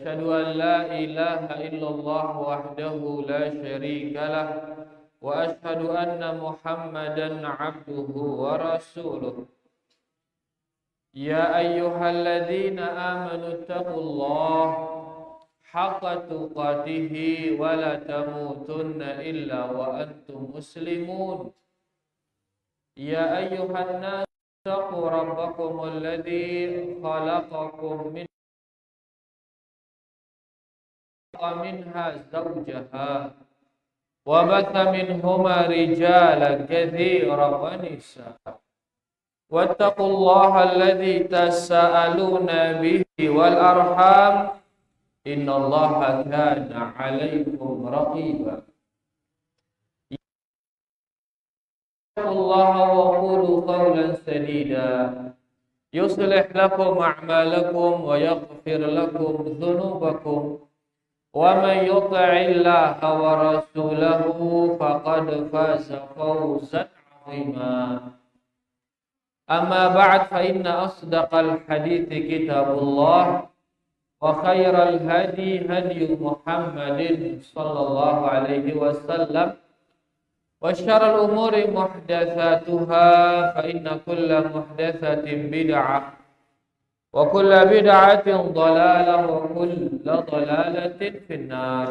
أشهد أن لا إله إلا الله وحده لا شريك له وأشهد أن محمدا عبده ورسوله يا أيها الذين آمنوا اتقوا الله حق تقاته ولا تموتن إلا وأنتم مسلمون يا أيها الناس اتقوا ربكم الذي خلقكم منها زوجها وبث منهما رجالا كثيرا ونساء واتقوا الله الذي تساءلون به والأرحام إن الله كان عليكم رقيبا اتقوا الله وقولوا قولا سديدا يصلح لكم أعمالكم ويغفر لكم ذنوبكم ومن يطع الله ورسوله فقد فاز فوزا عظيما أما بعد فإن أصدق الحديث كتاب الله وخير الهدي هدي محمد صلى الله عليه وسلم وشر الأمور محدثاتها فإن كل محدثة بدعة وكل بدعة ضلالة وكل ضلالة في النار.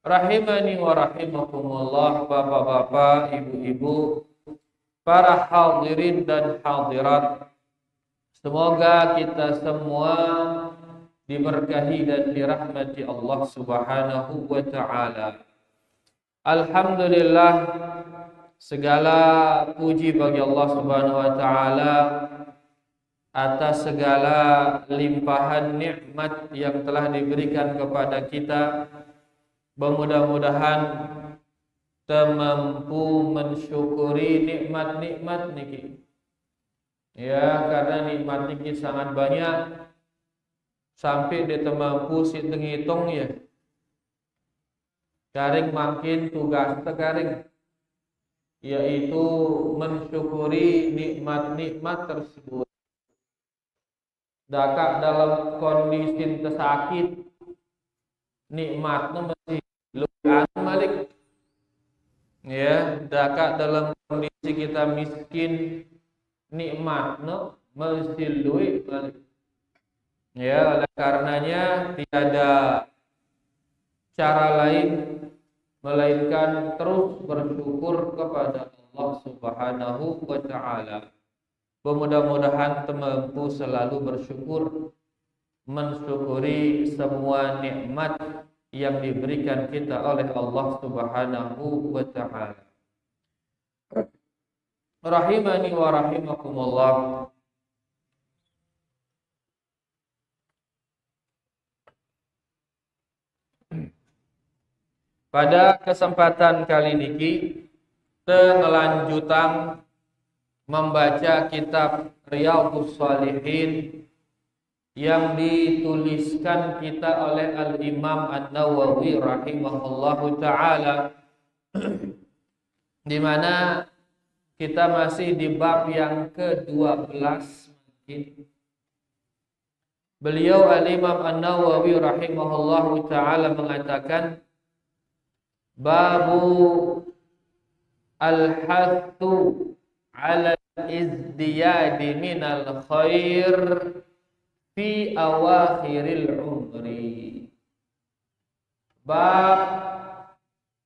Rahimani wa rahimakumullah, bapak-bapak, ibu-ibu, para hadirin dan hadirat. Semoga kita semua diberkahi dan dirahmati Allah Subhanahu wa taala. Alhamdulillah, segala puji bagi Allah Subhanahu wa taala atas segala limpahan nikmat yang telah diberikan kepada kita. Mudah-mudahan kita mampu mensyukuri nikmat-nikmat niki. Ya, karena nikmat niki sangat banyak sampai kita mampu hitung ya. Garing makin tugas tergaring, yaitu mensyukuri nikmat-nikmat tersebut. Dakak dalam kondisi tersakit, nikmatnya masih luan balik. Ya, dakak dalam kondisi kita miskin, nikmatnya masih luan balik. Ya, oleh karenanya tiada cara lain melainkan terus bersyukur kepada Allah Subhanahu wa taala. Mudah-mudahan mampu selalu bersyukur, mensyukuri semua nikmat yang diberikan kita oleh Allah Subhanahu wa taala. Rahimani wa rahimakumullah. Pada kesempatan kali ini kita melanjutkan membaca kitab Riyadhus Shalihin yang dituliskan kita oleh Al-Imam An-Nawawi rahimahullahu taala, di mana kita masih di bab yang ke-12. Beliau Al-Imam An-Nawawi rahimahullahu taala mengatakan babu al-hathu ala izdiyadi minal khair fi awakhiril umri. Bab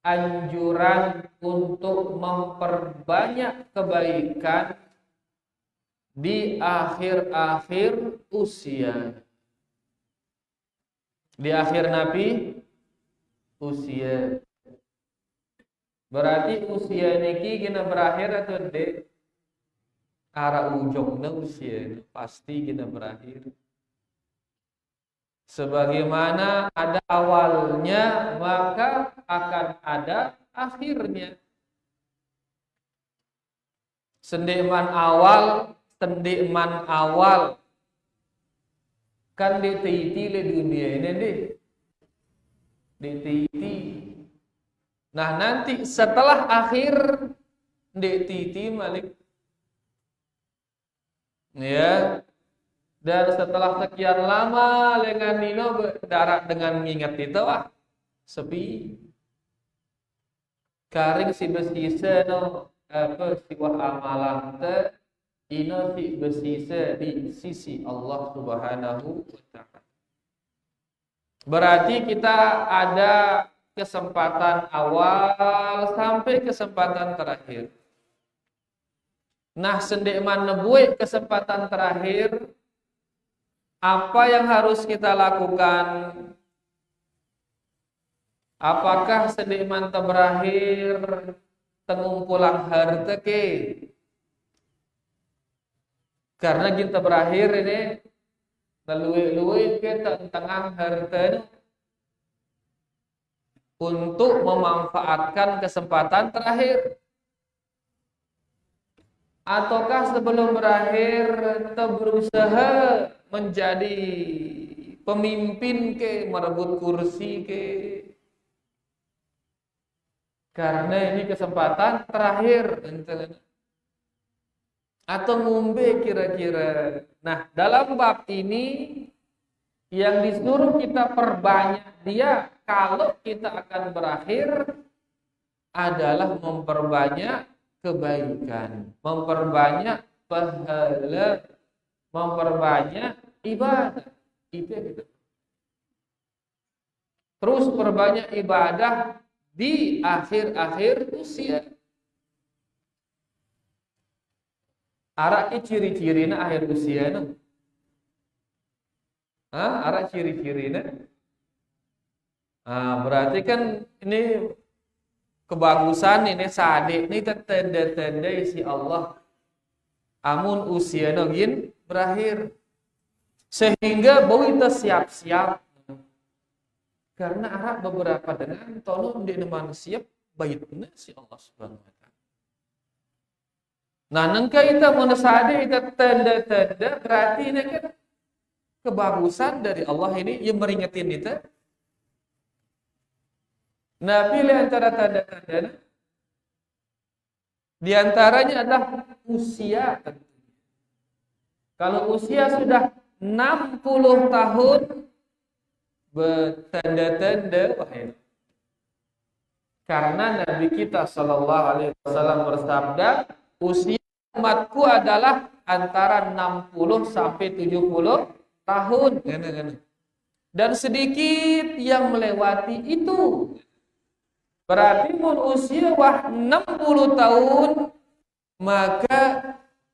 anjuran untuk memperbanyak kebaikan di akhir-akhir usia. Di akhir nabi usia. Berarti usia niki kena berakhir atau tidak? Arah ujungnya usia pasti kita berakhir. Sebagaimana ada awalnya, maka akan ada akhirnya. Sendiman awal kan dititi le dunia ini deh. Dititi. Nah nanti setelah akhir dititi malik. Ya, Dan setelah sekian lama dengan Nino berdarat dengan nginget itu sepi. Karing si besise no apa siwah amalan te ino si besise di sisi Allah Subhanahu wa taala. Berarti kita ada kesempatan awal sampai kesempatan terakhir. Nah, sendekman nebuik kesempatan terakhir, apa yang harus kita lakukan? Apakah sendekman berakhir tengumpulan harta ke? Karena kita berakhir ini luwe-luwe ke tentang harta untuk memanfaatkan kesempatan terakhir. Ataukah sebelum berakhir kita berusaha menjadi pemimpin ke, merebut kursi ke? Karena ini kesempatan terakhir. Atau ngombe kira-kira. Nah, dalam bab ini yang disuruh kita perbanyak dia kalau kita akan berakhir adalah memperbanyak kebaikan, memperbanyak pahala, memperbanyak ibadah. Itu yang kita. Terus perbanyak ibadah di akhir-akhir usia. Arak ciri-cirina akhir usia no. Arak ciri-cirina. Berarti kan ini kebagusan ini sadik ini tanda-tanda isi Allah. Amun usia no gin berakhir. Sehingga bau kita siap-siap. Karena Arab beberapa dengan tolong di manusia baiknya si Allah Subhanahu wa taala. Nah, nengka kita menasadi kita tanda-tanda berarti ini kan kebagusan dari Allah ini yang meringetin kita. Nah, pilih antara tanda-tanda. Di antaranya adalah usia. Kalau usia sudah 60 tahun bertanda-tanda wahai. Karena Nabi kita sallallahu alaihi wasallam bersabda, usia umatku adalah antara 60 sampai 70 tahun. Dan sedikit yang melewati itu. Berarti mun usia wah 60 tahun maka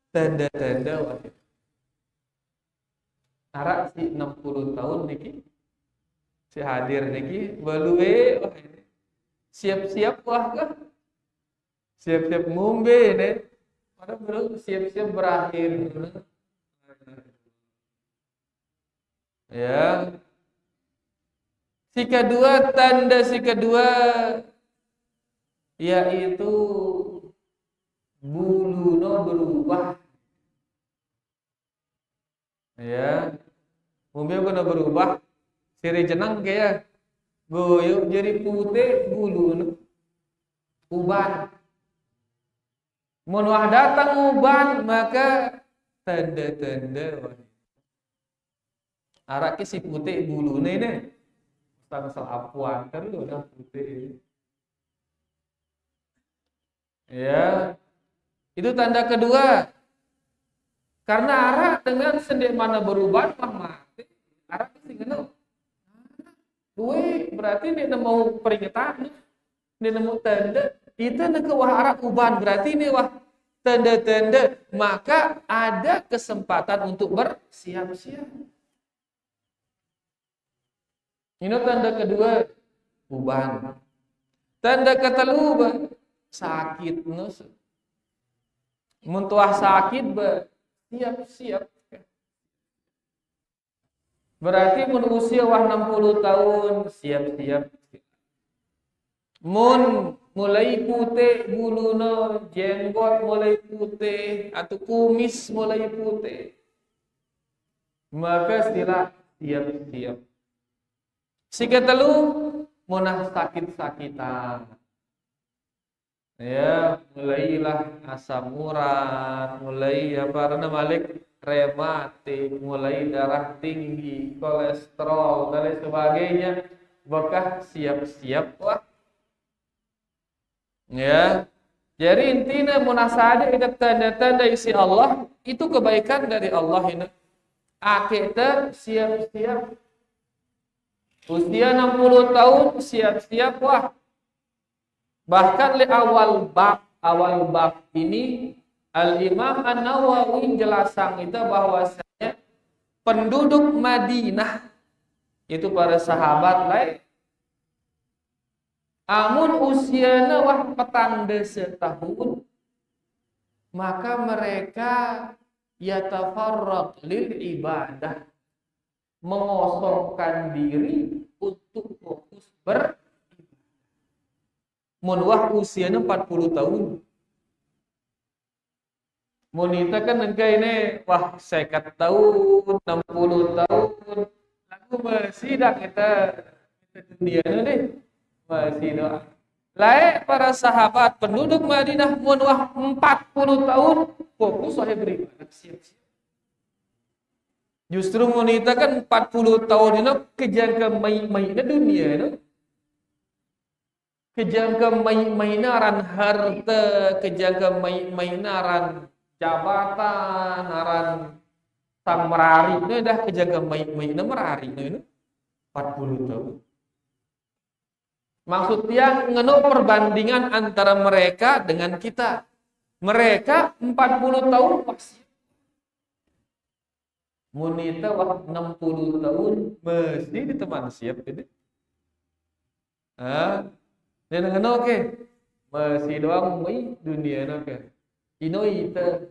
tanda-tanda wahai. Arak si 60 tahun niki si hadir niki balue wah ini siap-siap wah kah siap-siap ngombe ne pada belum siap-siap berakhir ya. Si kedua tanda si kedua yaitu buluno berubah ya. Ngombe kena berubah siri jenang kayak goyok jadi putih bulu uban. Mun wah datang uban maka tanda-tanda arak si putih bulu ini misal apuan kan lu udah putih. Ya. Itu tanda kedua. Karena arak dengan sendik mana berubah mati. Arak sih kenal. Duwe berarti dia mau peringatan, dia nemu tanda, itu nak wah arak uban berarti ini wah tanda-tanda, maka ada kesempatan untuk bersiap-siap. Ini tanda kedua uban. Tanda ketelu sakit nus. Muntuah sakit siap-siap. Berarti mun usia wah 60 tahun siap-siap. Mun mulai putih buluna, jenggot mulai putih atau kumis mulai putih. Maka sila siap-siap. Sika telu munah sakit-sakitan. Ya, mulailah asam urat, mulai apa karena malik rematik, mulai darah tinggi, kolesterol dan lain sebagainya, bekah siap-siap wah. Ya. Jadi intinya munasabah itu tanda-tanda isi Allah, itu kebaikan dari Allah ini. Kita siap-siap. Usia 60 tahun siap-siap wah. Bahkan di awal bab ini Al-Imam An-Nawawi jelaskan itu bahwasanya penduduk Madinah itu para sahabat lain amun usiana wah petang setahun, maka mereka yatafarraq lil ibadah, mengosongkan diri untuk fokus mun wah usianya 40 tahun. Mun kita kan engkau ini wah 50 tahun, 60 tahun, lagu masih dah kita dunia deh. Masih doa. Lain para sahabat penduduk Madinah mun wah 40 tahun fokus saya beribadah siap-siap. Justru mun kita kan 40 tahun ini kejar ke main-mainnya dunia itu. Kejar ke main-mainaran harta, kejar ke main-mainaran jabatan, aran sang merari, ini dah kejar ke main-mainan merari ini 40 tahun. Maksudnya ngeno perbandingan antara mereka dengan kita. Mereka 40 tahun pasti. Munita wah 60 tahun mesti di teman siap ini. Dan ngeno oke. Masih doang mai dunia oke. Ino itu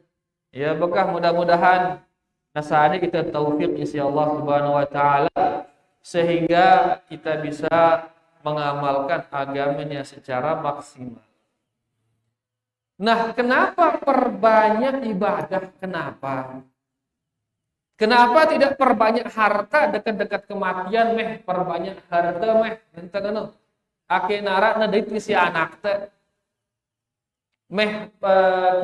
ya bekah mudah-mudahan nasanya kita taufik isi Allah Subhanahu wa taala sehingga kita bisa mengamalkan agamanya secara maksimal. Nah, kenapa perbanyak ibadah? Kenapa? Kenapa tidak perbanyak harta dekat-dekat kematian meh perbanyak harta meh ente kana akenara na deui si anak teh meh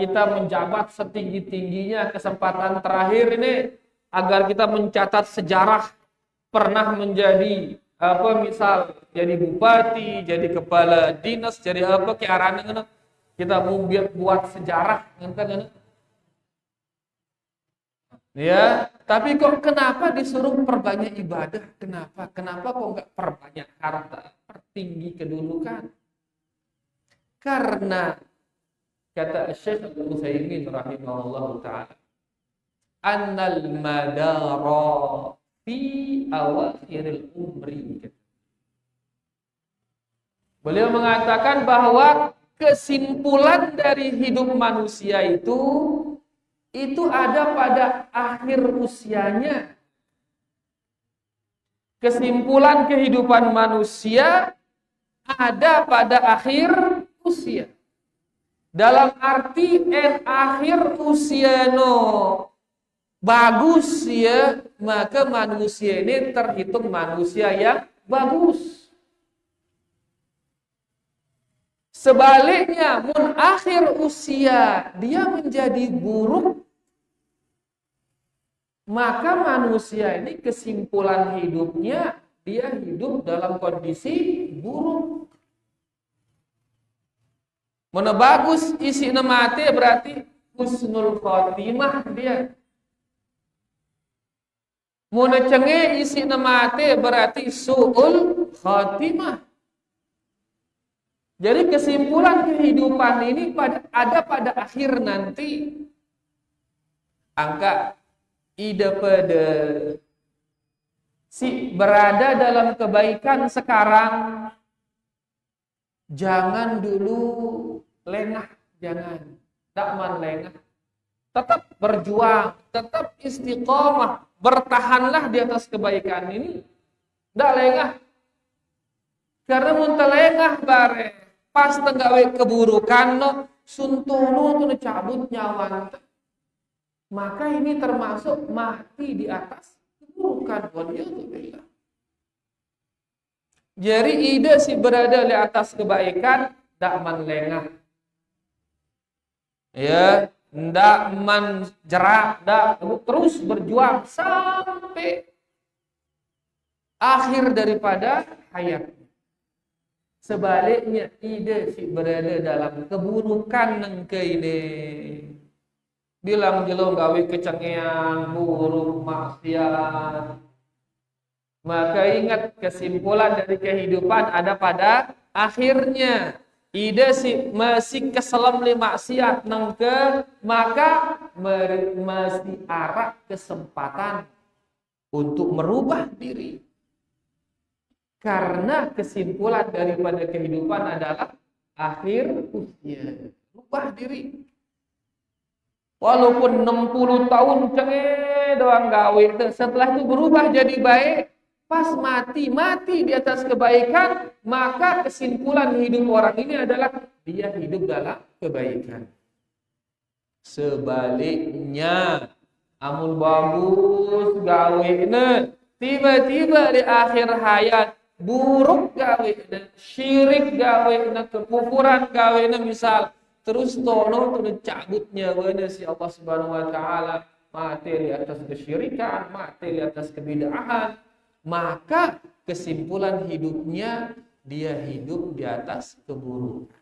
kita menjabat setinggi-tingginya kesempatan terakhir ini agar kita mencatat sejarah pernah menjadi apa misal jadi bupati, jadi kepala dinas, jadi apa ke arahnya kita mau buat sejarah kan. Ya, tapi kok kenapa disuruh perbanyak ibadah? Kenapa? Kenapa kok enggak perbanyak harta, pertinggi kedudukan? Karena kata Syekh Abdul Utsaimin rahimahullahu taala, annal madara fi awakhiril umri. Beliau mengatakan bahwa kesimpulan dari hidup manusia itu ada pada akhir usianya. Kesimpulan kehidupan manusia ada pada akhir usia. Dalam arti akhir usia bagus ya, maka manusia ini terhitung manusia yang bagus. Sebaliknya, mun akhir usia dia menjadi buruk, maka manusia ini kesimpulan hidupnya dia hidup dalam kondisi buruk. Mun bagus isi mati berarti husnul khotimah dia. Mun cenge isi mati berarti su'ul khatimah. Jadi kesimpulan kehidupan ini ada pada akhir nanti. Angka ide pada si berada dalam kebaikan sekarang, jangan dulu lengah, jangan dakman lengah. Tetap berjuang, tetap istiqomah, bertahanlah di atas kebaikan ini. Ndak lengah. Karena muntah lengah bare pas tenggawe keburukan suntono tuh cabut nyawa. Maka ini termasuk mati di atas keburukan. Waliyadzubillah. Jadi ide si berada di atas kebaikan dakman lengah. Ya, ndak menjerak, ndak terus berjuang sampai akhir daripada hayat. Sebaliknya, ide si berada dalam keburukan nengke ini. Bilang jelong gawe kecengean, buruk, maksiat. Maka ingat kesimpulan dari kehidupan ada pada akhirnya. Ide si masih keselam li maksiat nengke, maka masih arah kesempatan untuk merubah diri. Karena kesimpulan daripada kehidupan adalah akhir usia. Rubah diri. Walaupun 60 tahun cengeh doang gawe, setelah itu berubah jadi baik, pas mati di atas kebaikan, maka kesimpulan hidup orang ini adalah dia hidup dalam kebaikan. Sebaliknya, amun bagus gawe tiba-tiba di akhir hayat buruk gawena, syirik gawena, kekufuran gawena misal, terus tono tu cabut nyawanya si Allah Subhanahu wa taala, mati di atas kesyirikan, mati di atas kebid'ahan, maka kesimpulan hidupnya dia hidup di atas keburukan.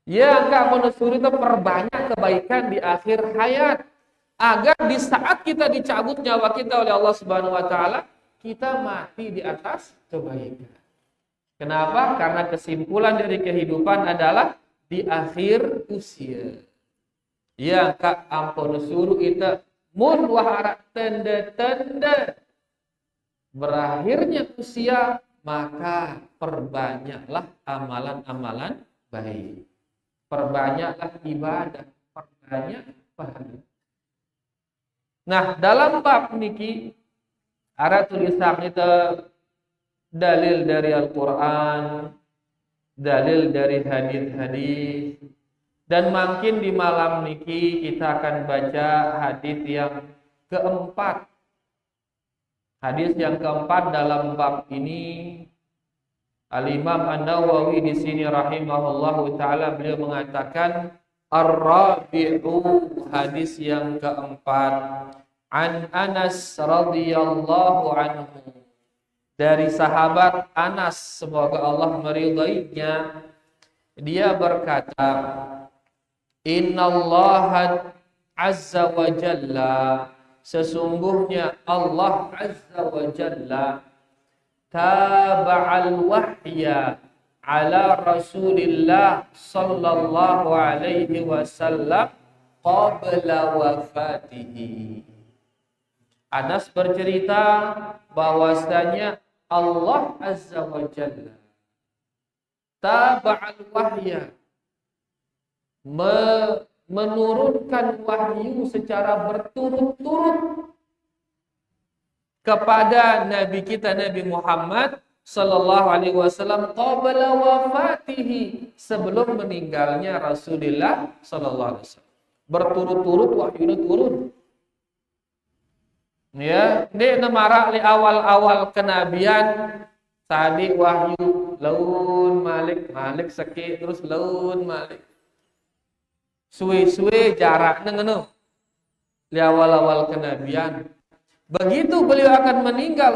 Ya, kamu nusuri itu perbanyak kebaikan di akhir hayat, agar di saat kita dicabut nyawa kita oleh Allah Subhanahu wa taala, kita mati di atas kebaikan. Kenapa? Karena kesimpulan dari kehidupan adalah di akhir usia. Ya, kak ampun suruh kita mun wahara tanda-tanda berakhirnya usia, maka perbanyaklah amalan-amalan baik. Perbanyaklah ibadah, perbanyak pahala. Nah, dalam bab niki ada tulisan itu dalil dari Al-Quran, dalil dari hadis-hadis, dan makin di malam niki kita akan baca hadis yang keempat. Hadis yang keempat dalam bab ini, Al-Imam An-Nawawi di sini rahimahullahu taala beliau mengatakan ar-rabi'u, hadis yang keempat. An Anas radhiyallahu anhu, dari sahabat Anas semoga Allah meridainya, dia berkata, innallaha azza wa jalla, sesungguhnya Allah azza wa jalla taba'al wahya ala Rasulillah sallallahu alaihi wasallam qabla wafatihi. Anas bercerita bahwasanya Allah Azza wa Jalla taba'al wahya, menurunkan wahyu secara berturut-turut kepada Nabi kita Nabi Muhammad sallallahu alaihi wasallam qabla wafatihi, sebelum meninggalnya Rasulullah sallallahu alaihi wasallam. Berturut-turut wahyunya turun. Ya, dia nemara li awal-awal kenabian tadi wahyu laun Malik seki, terus laun Malik. Suwe-suwe jaraknya ngono. Li awal-awal kenabian. Begitu beliau akan meninggal,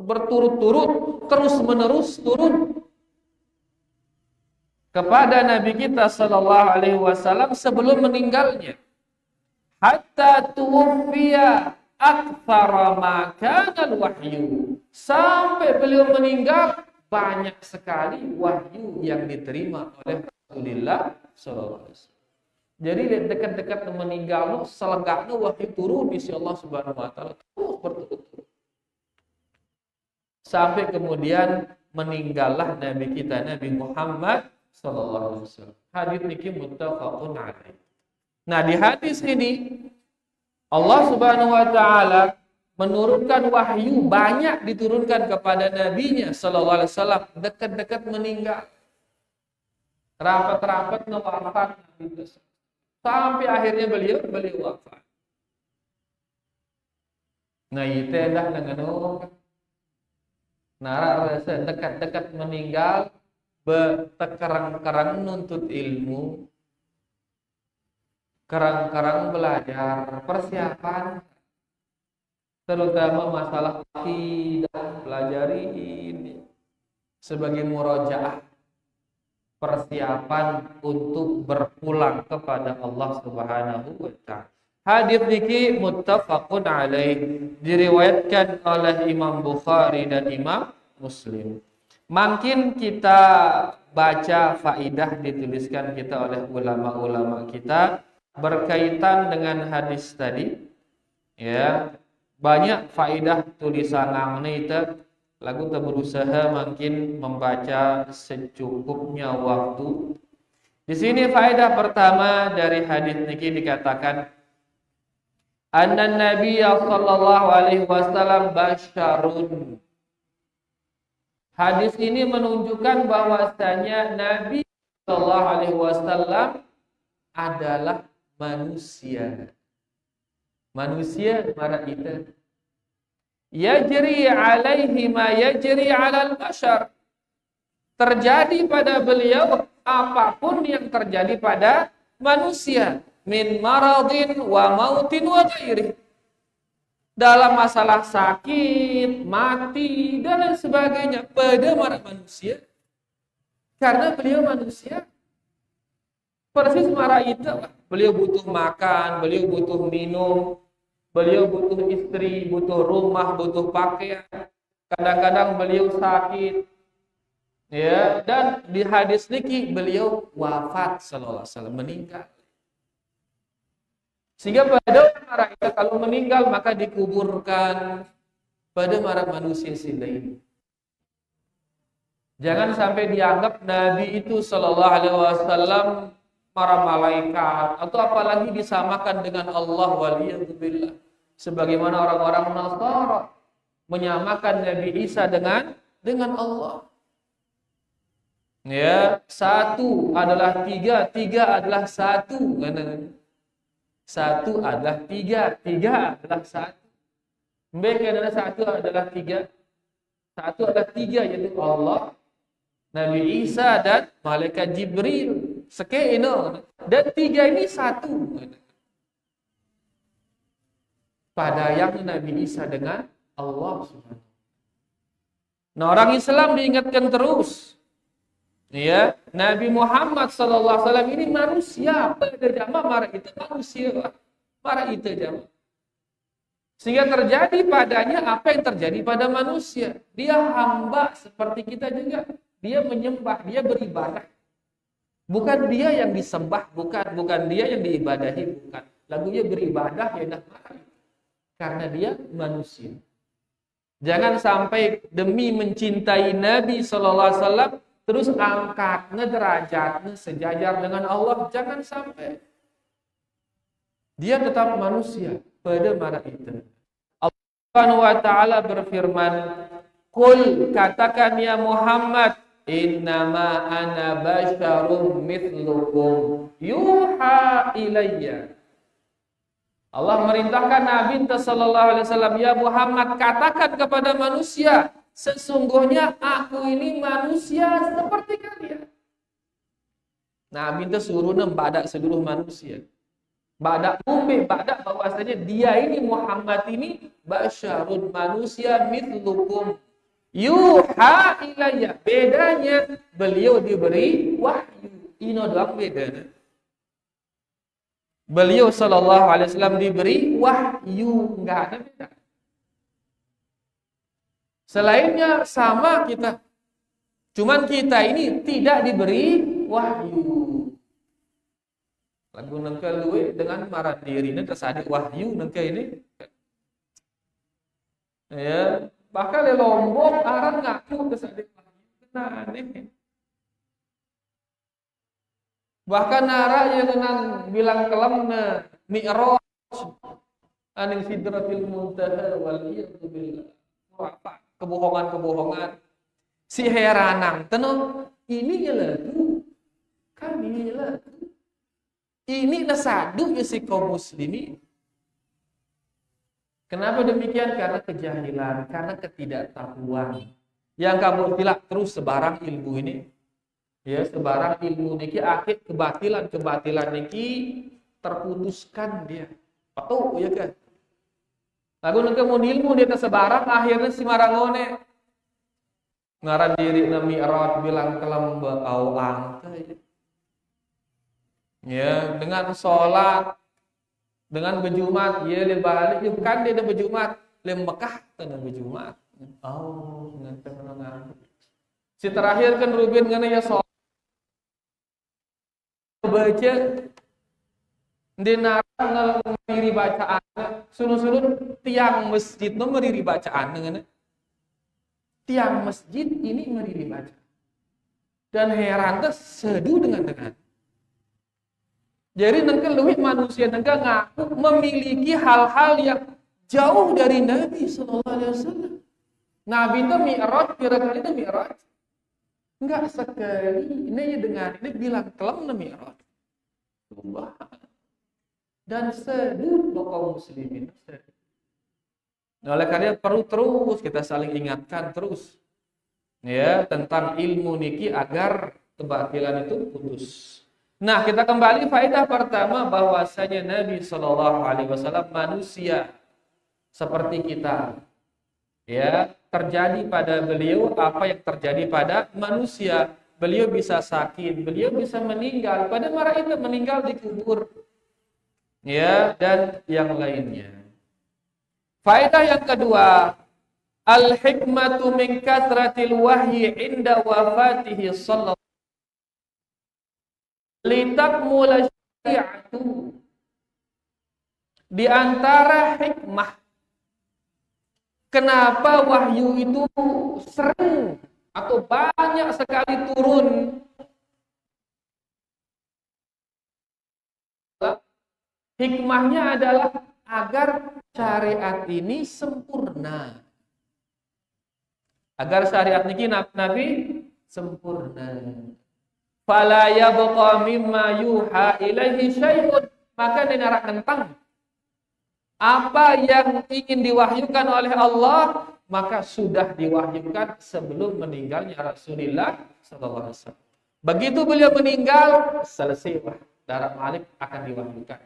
berturut-turut terus-menerus turun kepada Nabi kita sallallahu alaihi wasallam sebelum meninggalnya. Hatta tuwfiya aktsara ma kana wahyu, sampai beliau meninggal banyak sekali wahyu yang diterima oleh Rasulullah sallallahu alaihi wasallam. Jadi dekat-dekat meninggal selenggaknya wahyu turun di Allah Subhanahu wa taala terus berturut-turut. Sampai kemudian meninggallah Nabi kita Nabi Muhammad sallallahu alaihi wasallam. Hadis niki muttafaqun alaih. Nah, di hadis ini Allah Subhanahu wa taala menurunkan wahyu, banyak diturunkan kepada nabinya sallallahu alaihi wasallam dekat-dekat meninggal. Rapat-rapat wafat Nabi sampai akhirnya beliau wafat. Nah, itu dah dengan nara rasa dekat-dekat meninggal Tekerang-kerang nuntut ilmu, kerang-kerang belajar, persiapan, terutama masalah akidah, pelajari ini sebagai murojaah, persiapan untuk berpulang kepada Allah Subhanahu wa taala. Hadis niki muttafaqun alaih, diriwayatkan oleh Imam Bukhari dan Imam Muslim. Makin kita baca faidah dituliskan kita oleh ulama-ulama kita berkaitan dengan hadis tadi, ya, banyak faidah tulisan ngamne itu lagu kita berusaha makin membaca secukupnya waktu. Di sini faedah pertama dari hadis niki dikatakan anna Nabi sallallahu alaihi wasallam basyarun. Hadis ini menunjukkan bahwasanya Nabi sallallahu alaihi wasallam adalah manusia. Manusia mana kita? Yajri alaihi ma yajri alal bashar. Terjadi pada beliau apapun yang terjadi pada manusia, min maradin wa mautin wa ghairi. Dalam masalah sakit, mati dan lain sebagainya pada manusia. Karena beliau manusia. Persis marah itu, beliau butuh makan, beliau butuh minum, beliau butuh istri, butuh rumah, butuh pakaian. Kadang-kadang beliau sakit. Ya, dan di hadis niki beliau wafat sallallahu alaihi wasallam, meninggal. Sehingga pada marah itu kalau meninggal maka dikuburkan pada marah manusia sendiri. Jangan sampai dianggap Nabi itu sallallahu alaihi wasallam para malaikat atau apalagi disamakan dengan Allah waliyadzubillah. Sebagaimana orang-orang Nasara menyamakan Nabi Isa dengan Allah. Ya, satu adalah tiga, tiga adalah satu. Satu adalah tiga, tiga adalah satu. Mereka adalah satu adalah tiga. Satu adalah tiga, yaitu Allah, Nabi Isa dan malaikat Jibril. Sekeino. Dan tiga ini satu. Pada yang Nabi Isa dengan Allah Subhanahu. Nah, orang Islam diingatkan terus. Ya, Nabi Muhammad sallallahu alaihi wasallam ini manusia, pada jamaah marah itu manusia, marah itu jamaah. Sehingga terjadi padanya apa yang terjadi pada manusia. Dia hamba seperti kita juga. Dia menyembah, dia beribadah. Bukan dia yang disembah, bukan dia yang diibadahi, bukan. Lagunya beribadah ya dah marah. Karena dia manusia. Jangan sampai demi mencintai Nabi sallallahu alaihi wasallam terus angkatnya derajatnya sejajar dengan Allah, jangan sampai. Dia tetap manusia pada mara itu. Allah Subhanahu wa taala berfirman, "Qul," katakan ya Muhammad, "Innama ana basyarum mithlukum yuha ilayya." Allah merintahkan Nabi sallallahu alaihi wasallam, ya Muhammad, katakan kepada manusia, sesungguhnya aku ini manusia seperti kalian. Nabi itu suruh badak seluruh manusia. Badak ummi, badak bahwasanya dia ini Muhammad ini basyarun, manusia mithlukum. Yuha ilayya. Bedanya beliau diberi wahyu. Ini doang bedanya. Beliau sallallahu alaihi wasallam diberi wahyu, enggak ada beda. Selainnya sama kita. Cuman kita ini tidak diberi wahyu. Lagu nengke luwe dengan marah diri ini tersadik wahyu nengke ini. Ya, bahkan di Lombok arang ngaku tersadik wahyu. Kena aneh. Bahkan nara yang kenang bilang kelemna mi'raj aning sidratil muntaha wal iyadu billah. Apa? Kebohongan-kebohongan. Si heranang tenang, ini lagu kami lagu. Ini nasadu ya si kaum muslimin. Kenapa demikian? Karena kejahilan, karena ketidaktahuan. Yang kamu tidak terus sebarang ilmu ini. Ya, sebarang ilmu niki akhir kebatilan niki terputuskan dia. Patuh ya kan. Lagu nengke mun ilmu dia tersebarang akhirnya si marangone ngaran diri na mi'raj bilang kelemba awang. Ya, dengan sholat, dengan berjumat, ya le balik ya kan dia berjumat, le Mekah teu berjumat. Oh, ngante menang. Si terakhir kan Rubin ngana ya sholat baca di narang ngeriri bacaan sunun-sunun tiang masjid no ngeriri bacaan ngana. Tiang masjid ini ngeriri bacaan. Dan heran teh seduh dengan. Jadi nengke leuwih manusia nengke ngaku memiliki hal-hal yang jauh dari Nabi sallallahu alaihi wasallam. Nabi itu mi'raj, kira-kira itu mi'raj. Enggak sekali ini dengan ini bilang kelam na mi'raj. Dan seduh kaum muslimin. Oleh karena perlu terus kita saling ingatkan terus ya tentang ilmu niki agar kebatilan itu putus. Nah, kita kembali faedah pertama bahwasanya Nabi Shallallahu Alaihi Wasallam manusia seperti kita. Ya, terjadi pada beliau apa yang terjadi pada manusia. Beliau bisa sakit, beliau bisa meninggal. Pada mara itu meninggal dikubur. Ya, dan yang lainnya. Faedah yang kedua, al-hikmatu min kathratil wahyi inda wafatihi sallallahu litakmula syari'atu. Di antara hikmah kenapa wahyu itu sering atau banyak sekali turun, hikmahnya adalah agar syariat ini sempurna. Agar syariat ini Nabi sempurna. Fala yabqa mimma yuha ilaihi syai'un. Maka dinarak tentang apa yang ingin diwahyukan oleh Allah, maka sudah diwahyukan sebelum meninggalnya Rasulullah sallallahu alaihi wasallam. Begitu beliau meninggal, selesai wah, darah Malik akan diwahyukan.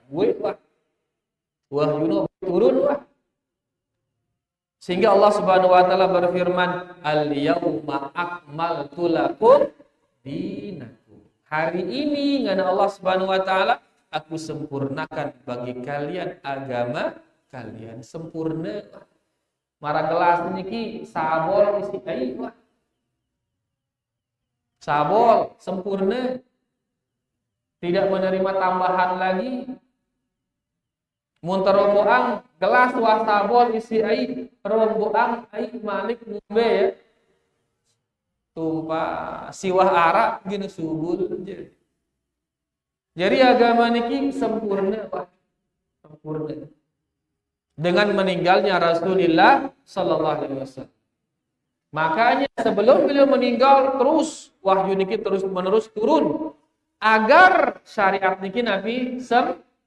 Wahyu turun wah. Sehingga Allah Subhanahu wa taala berfirman, "Al-yauma akmaltu lakum dinakum." Hari ini ngana Allah Subhanahu wa taala aku sempurnakan bagi kalian agama kalian sempurna. Mara gelas niki sabol isi ai wah. Sabol sempurna. Tidak menerima tambahan lagi. Mun teromboang gelas wah sabol isi ai, romboang ai Malik ngombe ya. Tumpah siwah arak gini subul jadi. Jadi agama niki sempurna Pak. Sempurna. Dengan meninggalnya Rasulullah sallallahu alaihi wasallam. Makanya sebelum beliau meninggal terus wahyu niki terus menerus turun agar syariat niki Nabi sempurna.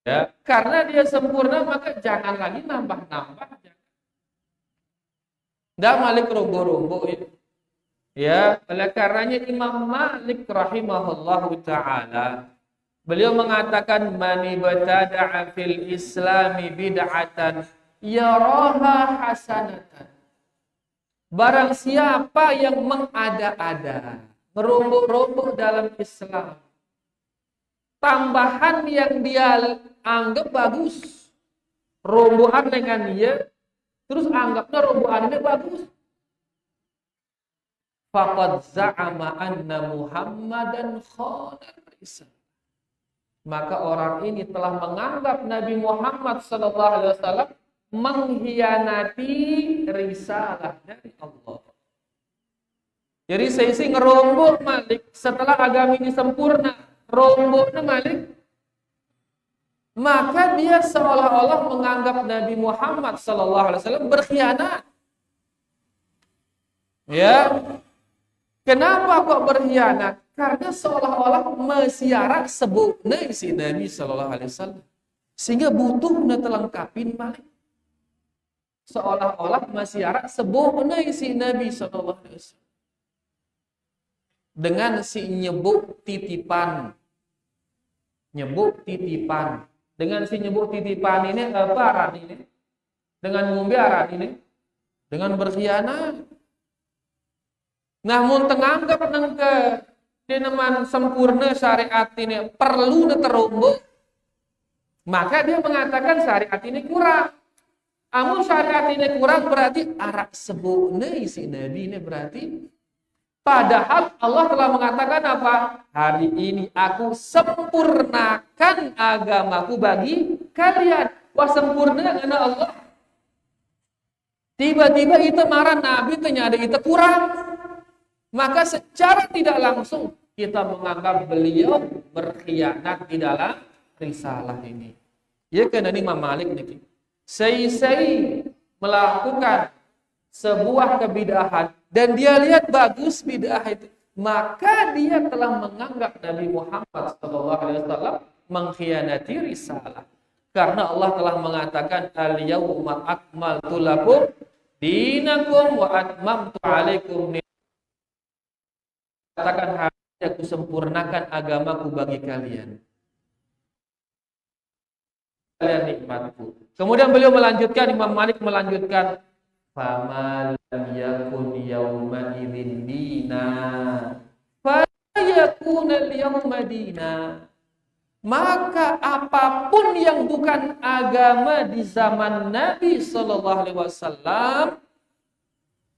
Ya, karena dia sempurna maka jangan lagi nambah-nambah. Nggak Malik rombo-rombo ya. Ya, oleh karenanya Imam Malik rahimahullahu taala beliau mengatakan man ibtada'a fil islami bid'atan yaraha hasanatan. Barang siapa yang mengada-ada, merombok-rombok dalam Islam, tambahan yang dia anggap bagus, rombokan dengan dia, terus anggapnya rombokannya bagus. Faqad za'ama anna Muhammadan khana risalah. Maka orang ini telah menganggap Nabi Muhammad sallallahu alaihi wasallam mengkhianati risalah dari Allah. Jadi seisi ngerombok Malik setelah agama ini sempurna, romboknya Malik, maka dia seolah-olah menganggap Nabi Muhammad sallallahu alaihi wasallam berkhianat. Ya. Kenapa kok berkhianat? Karena seolah-olah mesiarak sebutna isi Nabi sallallahu alaihi wasallam. Sehingga butuh terlengkapin Malik. Seolah-olah mesiarak sebutna isi Nabi sallallahu alaihi wasallam. dengan si nyebut titipan. Nyebut titipan. Dengan si nyebut titipan ini apa aran ini? Dengan ngombe aran ini? Dengan berkhianat. Namun tenganggap nang ke dineman sempurna syariat ini perlu terumbu, maka dia mengatakan syariat ini kurang. Amun syariat ini kurang berarti arak sebutnya isi Nabi ini berarti. Padahal Allah telah mengatakan apa? Hari ini aku sempurnakan agamaku bagi kalian. Wah sempurna karena Allah. Tiba-tiba itu marah Nabi ternyata itu kurang. Maka secara tidak langsung kita menganggap beliau berkhianat di dalam risalah ini. Ya kan ini Imam Malik nih. Sei melakukan sebuah kebidahan dan dia lihat bagus bidah itu, maka dia telah menganggap Nabi Muhammad SAW mengkhianati risalah. Karena Allah telah mengatakan al-yawma akmaltu lakum dinakum wa atmamtu alaikum katakan hari ini aku sempurnakan agamaku bagi kalian. Kalian nikmatku. Kemudian beliau melanjutkan, Imam Malik melanjutkan, "Fama lam yakun yauma idzin dina, fa yakun al-yawma dina." Maka apapun yang bukan agama di zaman Nabi sallallahu alaihi wasallam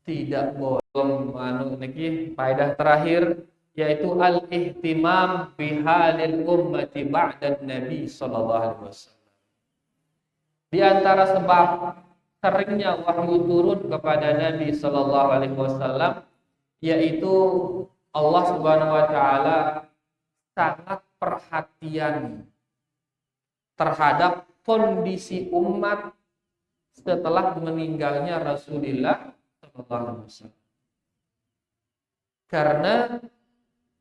tidak boleh faedah terakhir yaitu al-ihtimam bihalil ummati ba'da Nabi sallallahu alaihi wasallam. Di antara sebab seringnya wahyu turun kepada Nabi sallallahu alaihi wasallam yaitu Allah Subhanahu wa taala sangat perhatian terhadap kondisi umat setelah meninggalnya Rasulullah. Karena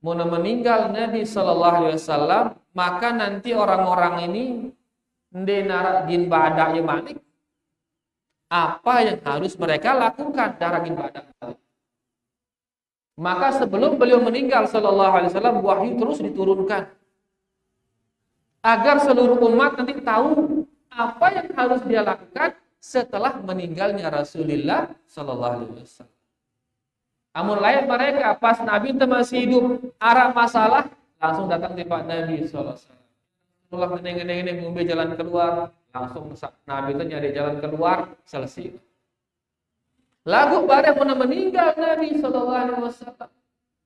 mau meninggal Nabi Sallallahu Alaihi Wasallam, maka nanti orang-orang ini ndenarak jin badak ya malik. Apa yang harus mereka lakukan darah jin badak? Maka sebelum beliau meninggal Sallallahu Alaihi Wasallam, wahyu terus diturunkan agar seluruh umat nanti tahu apa yang harus dia lakukan setelah meninggalnya Rasulullah Sallallahu Alaihi Wasallam. Amun lain mereka pas Nabi itu masih hidup, arah masalah langsung datang di Pak Nabi Sallallahu Alaihi Wasallam. Setelah meneng-neng ngombe jalan keluar, langsung Nabi itu nyari jalan keluar, selesai. Lagu bareng mau meninggal Nabi Sallallahu Alaihi Wasallam,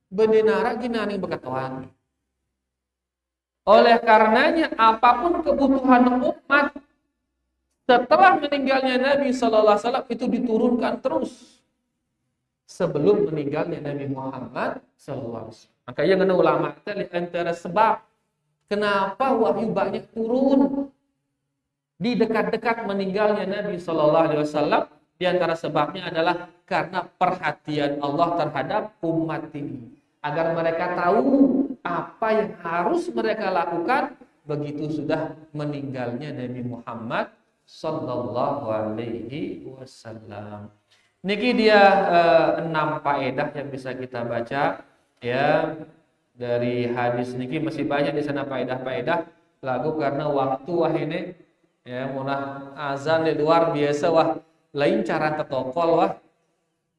beninara ginani bekatuan. Oleh karenanya apapun kebutuhan umat setelah meninggalnya Nabi Sallallahu Alaihi Wasallam itu diturunkan terus sebelum meninggalnya Nabi Muhammad Sallallahu Alaihi Wasallam. Makanya kena ulama itu antara sebab kenapa wahyu banyak turun di dekat-dekat meninggalnya Nabi Sallallahu Alaihi Wasallam. Di antara sebabnya adalah karena perhatian Allah terhadap umat ini agar mereka tahu apa yang harus mereka lakukan begitu sudah meninggalnya Nabi Muhammad Sallallahu Alaihi Wasallam. Niki dia 6 faedah yang bisa kita baca ya dari hadis niki, masih banyak di sana faedah-faedah lagu karena waktu wah ini ya munah azan di luar biasa wah lain cara tetokol wah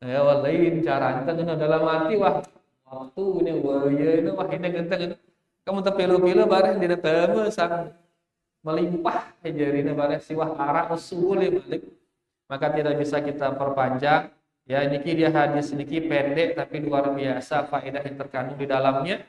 ya wah lain cara enten dalam hati wah waktu ini wah ya ini wah ini genteng kamu tepilu-pilu bareng di temu sang melimpah jarina bareng siwah arah usul balik, maka tidak bisa kita perpanjang ya. Niki dia hadis niki pendek tapi luar biasa faedah yang terkandung di dalamnya.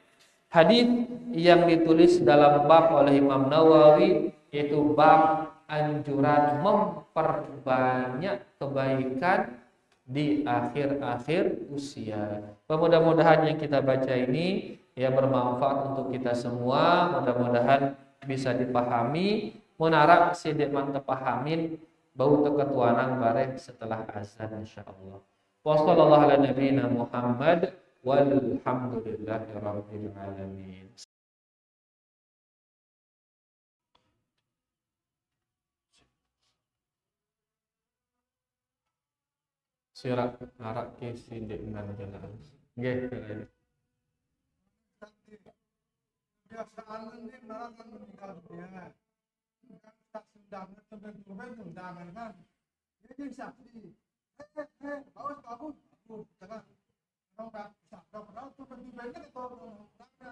Hadis yang ditulis dalam bab oleh Imam Nawawi yaitu bab anjuran memperbanyak kebaikan di akhir-akhir usia. Mudah-mudahan yang kita baca ini ya bermanfaat untuk kita semua, mudah-mudahan bisa dipahami, menarap sidik mantep pahamin bau keketuanan bareng setelah azan insyaallah. Wassallallahu ala nabiyina Muhammad walhamdulillahi rabbil alamin. Sirak arak ke sidik dengan jalan. Nggih. Kebiasaan ini malah kan meninggal dunia. Kan tak undangan, teman-teman undangan kan. Jadi saksi. Bagus, bagus. Jangan. Kalau nggak bisa, nggak pernah teman-teman itu orangnya.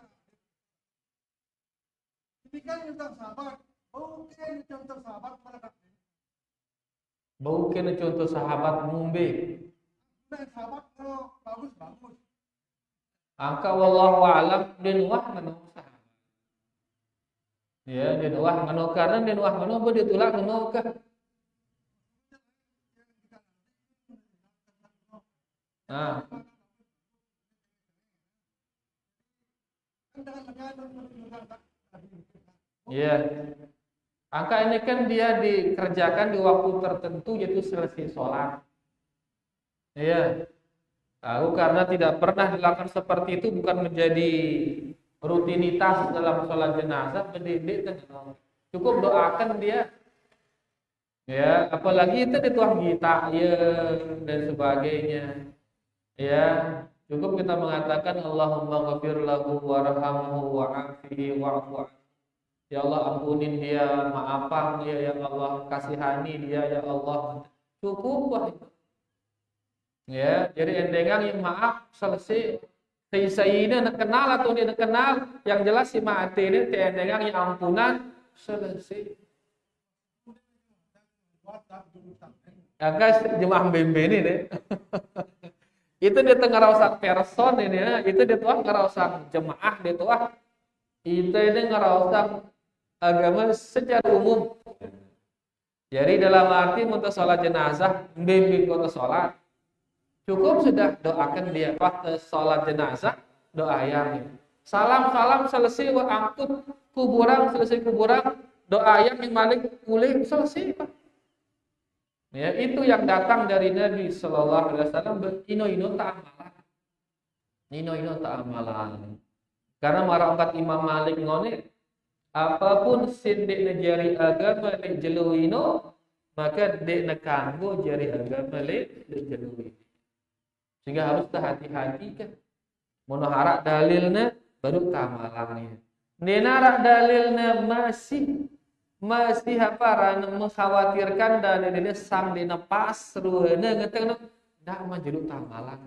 Ini kan tentang sahabat. Oke, tentang sahabat pada Mungkin contoh sahabat mumbe. nah, sahabat kalau bagus, bagus. Angka wallahu alam din wah mano sahabat. Ya, din wah mano karena din wah mano ba ditulak mano ka. Nah, ya. Angka ini kan dia dikerjakan di waktu tertentu yaitu selesai sholat. Iya. Lalu karena tidak pernah dilakukan seperti itu bukan menjadi rutinitas dalam sholat jenazah, pendidik cukup doakan dia. Ya, apalagi itu dituang kita ya dan sebagainya. Ya, cukup kita mengatakan Allahumma ghafir lahu warhamhu wa'afihi wa'fu anhu. Ya Allah ampunin dia, maafkan dia ya Allah, kasihani dia ya Allah. Cukup lah itu. Ya, jadi endengan yang maaf selesai. Saya ini nak kenal atau dia nak kenal, yang jelas si mati ini endengan yang ampunan selesai. Ya guys, jemaah bembe ini deh. Itu dia tengah rausak person ini ya, itu dia tuah ngerausak jemaah dia tuah. Itu ini ngerausak agama secara umum. Jadi dalam arti untuk sholat jenazah, bimbing untuk sholat, cukup sudah doakan dia waktu sholat jenazah, doa yang salam selesai angkut kuburan selesai kuburan, doa yang malik pulih selesai Pak. Ya, itu yang datang dari Nabi Sallallahu Alaihi Wasallam. Ino ta'amalan. Karena marangkat Imam Malik ngone, apapun sindik nejari agama dek jeluino, maka dek nekanggo jari agama dek jeluino. Sehingga harus hati-hati kan. Monoharak dalilnya baru kamalannya. Nenarak dalilnya masih apa mengkhawatirkan dan ini sang dina pas ruana ngeteng dah majluk tamalan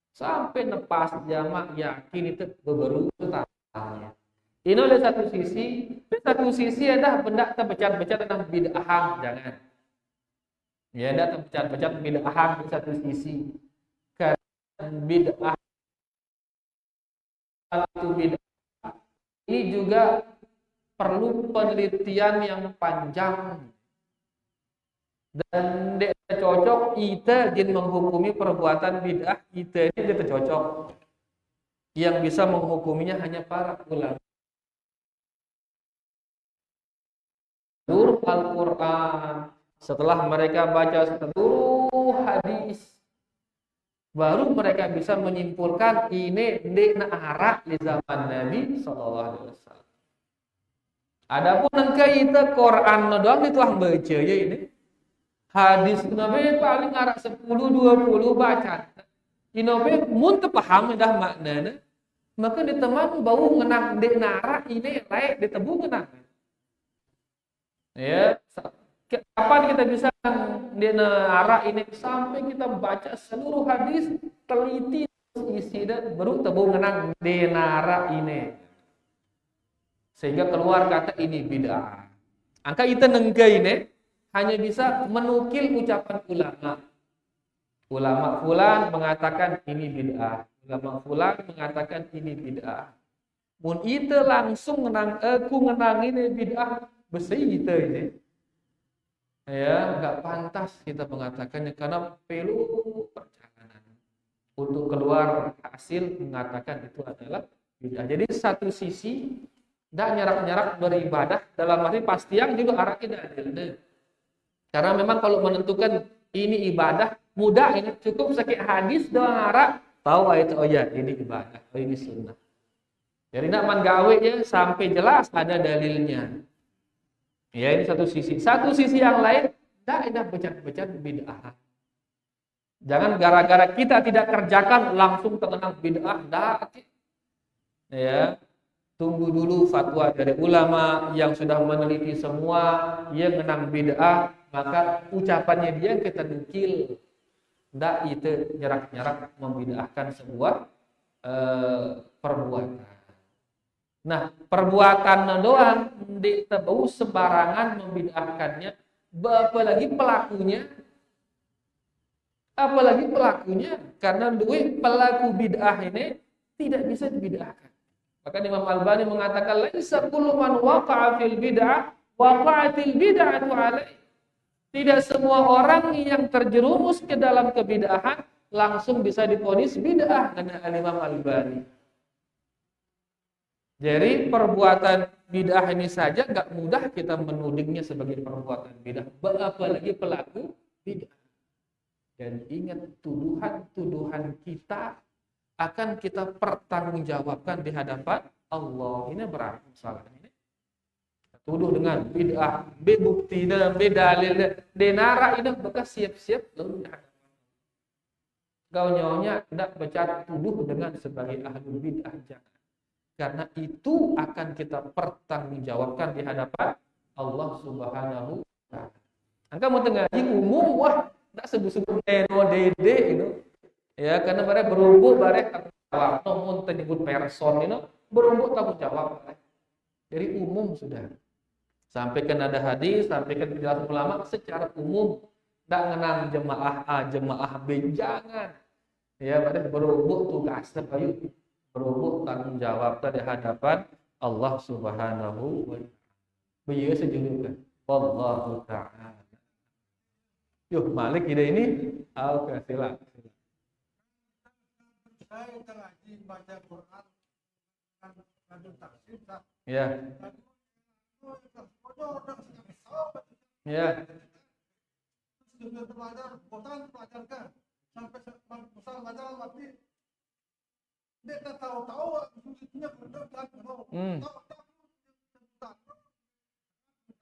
sampai nepas jamak yakin itu beberu tamalnya. Ini oleh satu sisi ada benda terbecat-becat tentang bid'ah, jangan. Ya ada terbecat-becat bid'ah di satu sisi. Karena bid'ah ini juga perlu penelitian yang panjang dan tidak cocok kita jin menghukumi perbuatan bid'ah kita ini tidak cocok. Yang bisa menghukuminya hanya para ulama. Seluruh Al-Quran, setelah mereka baca seluruh hadis, baru mereka bisa menyimpulkan ini dek arah di zaman Nabi Sallallahu Alaihi Wasallam. Adapun engkau itu Quran doang dituang baca ya ini. Hadis Nabi paling arah 10-20 baca. Inobe mun teu paham dah maknana, maka diteman bau ngenang dek nara ini layak ditebu ngenang. Ya, kapan kita bisa dek nara ini sampai kita baca seluruh hadis, teliti isi dan baru tebu ngenang dek nara ini. Sehingga keluar kata ini bid'ah. Angka itu nengke ini hanya bisa menukil ucapan ulama. Ulama fulan mengatakan ini bid'ah. Ulama fulan mengatakan ini bid'ah. Mun itu langsung ngenang ini bid'ah besi itu ini. Ya, enggak pantas kita mengatakannya karena perlu perjalanan untuk keluar hasil mengatakan itu adalah bid'ah. Jadi satu sisi tidak nyarak-nyarak beribadah dalam arti pasti yang juga arah tidak adil. Karena memang kalau menentukan ini ibadah mudah ini cukup sakit hadis doang arah tahu itu oh ya ini ibadah, oh ini sunnah. Jadi nak manggawe ya sampai jelas ada dalilnya. Ya ini satu sisi. Satu sisi yang lain tidak becat-becat bid'ah. Jangan gara-gara kita tidak kerjakan langsung terkenal bid'ah. Ya. Tunggu dulu fatwa dari ulama yang sudah meneliti semua, yang menang bid'ah, maka ucapannya dia kita nukil. Ndak itu nyerak-nyerak membid'ahkan sebuah perbuatan. Nah, perbuatan doang di tebau sembarangan membid'ahkannya, apalagi pelakunya, karena duit pelaku bid'ah ini tidak bisa dibid'ahkan. Maka Imam Albani mengatakan laisa kullu man waqa'a fil bid'ah waqa'atil bid'atu alaihi. Tidak semua orang yang terjerumus ke dalam kebid'ahan langsung bisa divonis bid'ah, kata Imam Albani. Jadi perbuatan bid'ah ini saja enggak mudah kita menudingnya sebagai perbuatan bid'ah, apalagi pelaku bid'ah. Dan ingat, tuduhan-tuduhan kita akan kita pertanggungjawabkan di hadapan Allah. Ini berat masalah ini. Tuduh dengan bid'ah, buktina, dalil, denara ini bekas siap-siap lalu kau nyonya tidak baca tuduh dengan sebagai ahli bid'ah, jangan. Karena itu akan kita pertanggungjawabkan di hadapan Allah Subhanahu wa taala. Angka mau ngaji umum wah tidak sebut-sebut dede itu. Ya, karena mereka berumbu barek jawab, namun menyebut person ini berumbu tanggung jawab. Jadi umum sudah. Sampaikan ada hadis, sampaikan penjelasan ulama secara umum, tidak ngenang jemaah A, jemaah B, jangan. Ya, berarti berumbu tugas ayo berumbu tanggung jawab di hadapan Allah Subhanahu wa taala. Beliau sejujurnya wallahu taala. Yuk, Malik ide ini, oke, silakan. Saya ngaji baca Quran kan tafsir tak. Ya. Ya. Sudah belajar, bosan pelajarkan sampai bosan belajar mati. Dia tak tahu maksudnya berdebat tahu.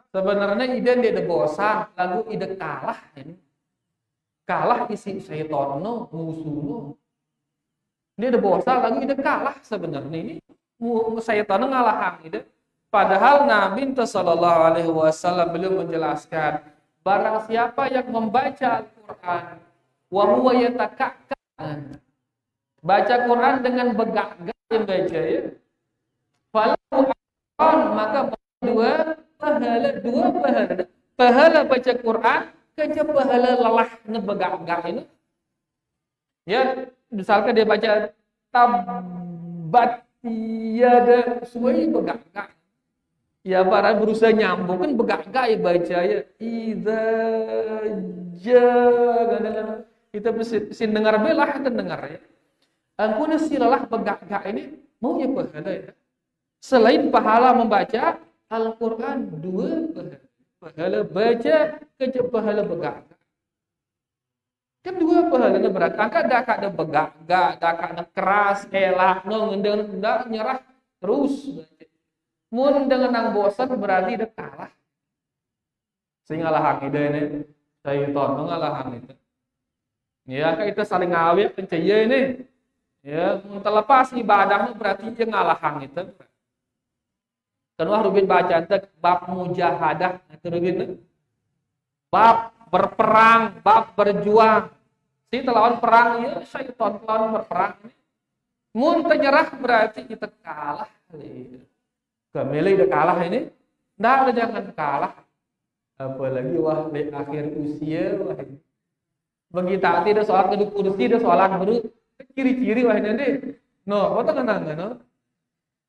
Sebenarnya ide dia bosan, lagu ide kalah ini. Kalah isi syaitan musuh. Dia udah bosan lagi ide kalah sebenarnya ini. Syaitan ngalahang ide. Padahal Nabi sallallahu alaihi wasallam beliau menjelaskan, barang siapa yang membaca Al-Qur'an wa huwa yatakakkan, baca Quran dengan begak-gak yang baca ya. Falahu maka dua pahala baca Quran keja pahala lelah ngebegak-gak ini. Ya, misalkan dia baca tabat yada semuanya begak-gak. Ya para berusaha nyambung kan begak-gak ya baca ya. Idza ja kita mesti dengar belah kita dengar ya. Angkuna silalah begak-gak ini mau ya pahala ya. Selain pahala membaca Al-Quran, dua pahala baca keja pahala begak-gak. Kan dua pahalanya berat. Angka dak ada begak-gak, dak ada keras, elak, ngendeng ndak nyerah terus. Mun dengan nang bosan berarti dah kalah. Sehingga lahang ide ini, syaitan mengalahang itu. Ya, kita saling ngawet pencaya ini. Ya, terlepas ibadahnya berarti dia ngalahang itu. Kenapa Rubin baca bab mujahadah itu Rubin. Bab berperang, bab berjuang. Si lawan perang ya, syaitan lawan berperang. Mun ternyerah berarti kita kalah. Kemilih udah kalah ini, ndak jangan kalah. Apalagi wah di akhir usia wah. Begitu tidak soal keduk kursi, tidak soal berut. Ciri-ciri wah ini. No, kau tenang no.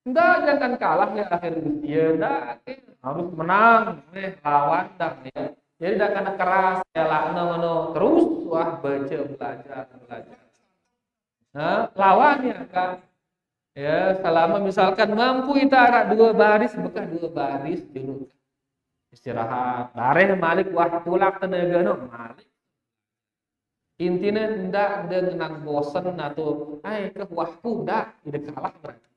Ndak jangan kalah di akhir usia, ndak harus menang, lawan dak ya. Jadi dak kena keras, elak no terus wah baca belajar. Nah, lawannya kan. Ya, selama misalkan mampu kita arak dua baris, bekah dua baris dulu. Istirahat. Bareh malik wah tulak tenaga no malik. Intinya ndak dengan bosan atau ke wahku ndak tidak kalah berarti.